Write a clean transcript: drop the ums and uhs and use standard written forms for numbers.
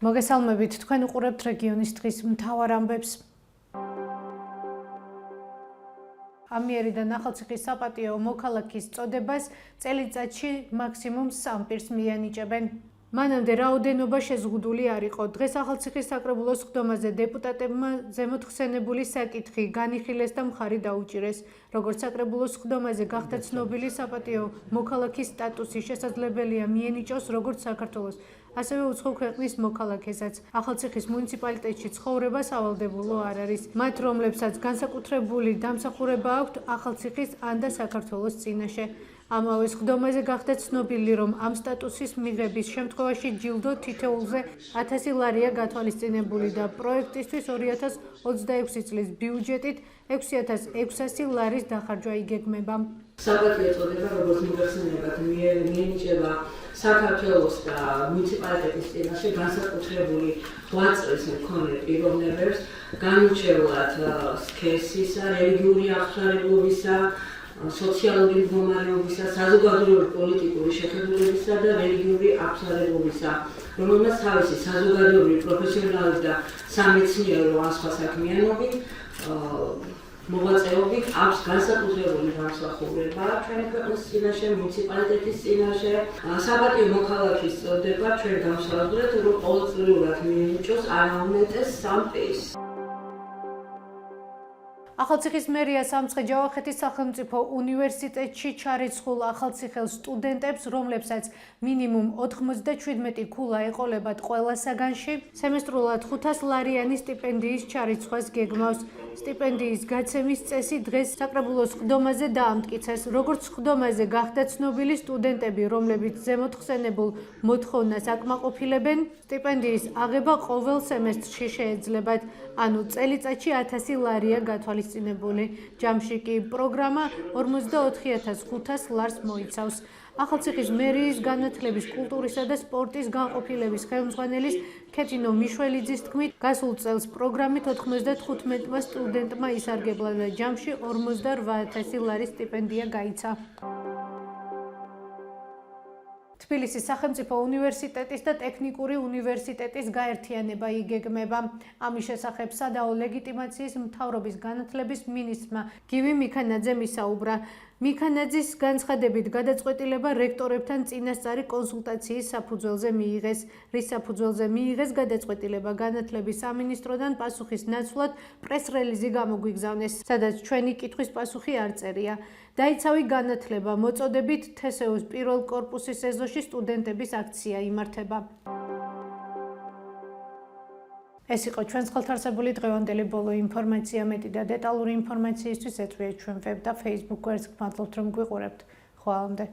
მოგესალმებით, თქვენ უყურებთ რეგიონის დღის მთავარ ამბებს. ამიერიდან ახალციხის საპატიო მოქალაქის წოდებას წელიწადში მაქსიმუმ 3 პირს მიანიჭებენ. მანამდე რაოდენობა შეზღუდული არ იყო. დღეს ახალციხის საკრებულოს ხდომაზე დეპუტატებმა ზემოთ ხსენებული საკითხი განიხილეს და მხარი დაუჭირეს. როგორც საკრებულოს ხდომაზე გახდა ცნობილი, საპატიო მოქალაქის სტატუსი შესაძლებელია მიენიჭოს როგორც საქართველოს, ასევე უცხო ქვეყნის მოქალაქესაც. ახალციხის მუნიციპალიტეტში ცხოვრება სავალდებულო არ არის. მათ, რომლებსაც განსაკუთრებული დამსახურება აქვთ ახალციხის ან და საქართველოს წინაშე. ამავე ხდომაზე გახდა ცნობილი, რომ ამ სტატუსის მიღების შემთხვევაში ჯილდო თითოეულზე 1000 ლარია გათვალისწინებული და პროექტისთვის 2026 წლის ბიუჯეტით 6600 ლარის დახარჯვა იგეგმება. საპატიო წოდება, როგორც მოგეხსენებათ, მიენიჭება საქართველოს და მუნიციპალიტეტის წინაშე განსაკუთრებული 8 წლის მქონე პიროვნებებს, განუჩევლად სქესისა, რელიგიური აღსარებლობისა, სოციალური მდგომარეობისა, საზოგადოებრივი პოლიტიკური შეხედულებისა და რელიგიური აღსარებლობისა, რომელმაც თავისი საზოგადოებრივი, პროფესიონალური და სამეცნიერო ან სხვა საქმიანობით მოღვაწეობით აქვს განსაკუთრებული დამსახურება ჩვენი ქვეყნის წინაშე, მუნიციპალიტეტის წინაშე. საპატიო მოქალაქის წოდება ჩვენ გამოსაზრდეთ, რომ ყოველწლიურად მიენიჭოს არაუნეტეს 3 პირს. ახალციხის მერია სამცხე-ჯავახეთის სახელმწიფო უნივერსიტეტში ჩარიცხულ ახალციხელ სტუდენტებს, რომლებსაც მინიმუმ 97 ქულა ეყოლებათ ყველა საგანში, სემესტრულად 500 ლარიანი სტიპენდიის ჩარიცხვას გეგმავს. სტიპენდიის გაცემის წესი დღეს საკრებულოს ხდომაზე დაამტკიცეს. როგორც ხდომაზე გახდა ცნობილი, სტუდენტები, რომლებიც ზემოთ ხსენებულ მოთხოვნას აკმაყოფილებენ, სტიპენდიის აღება ყოველ სემესტრში შეეძლებათ, ანუ წელიწადში 1000 ლარია გათვალისწინებული. ჯამში კი პროგრამა 44500 ლარს მოიცავს. ახალციხის მერიის განათლების, კულტურისა და სპორტის განყოფილების ხელმძღვანელის ქეთინო მიშველიძის თქმით, გასულ წელს პროგრამით 95 სტუდენტმა ისარგებლა და ჯამში 48000 ლარის სტიპენდია გაიცა. თბილისის სახელმწიფო უნივერსიტეტის და ტექნიკური უნივერსიტეტის გაერთიანება იგეგმება. ამის შესახებ სადაო ლეგიტიმაციის მთავრობის განათლების მინისტრმა გივი მიქანაძემ ისაუბრა. მიქანაძის განცხადებით, გადაწყვეტილება რექტორებთან წინასწარი კონსულტაციის საფუძველზე მიიღეს. რის საფუძველზე მიიღეს გადაწყვეტილება, განათლების სამინისტროდან პასუხის ნაცვლად პრეს-რელიზი გამოგვიგზავნეს, სადაც ჩვენი კითხვის პასუხი არ წერია. დაიცავი განათლება მოწოდებით თსეუს პირველ კორპუსის ეზოში სტუდენტების აქცია იმართება. ეს იყო ჩვენს ხელთ არსებული დღევანდელი ბოლო ინფორმაცია. მეტი და დეტალური ინფორმაციისთვის ეწვიეთ ჩვენ ვებ და Facebook გვერდს. გმადლობთ, რომ გვიყურებთ. ხვალამდე.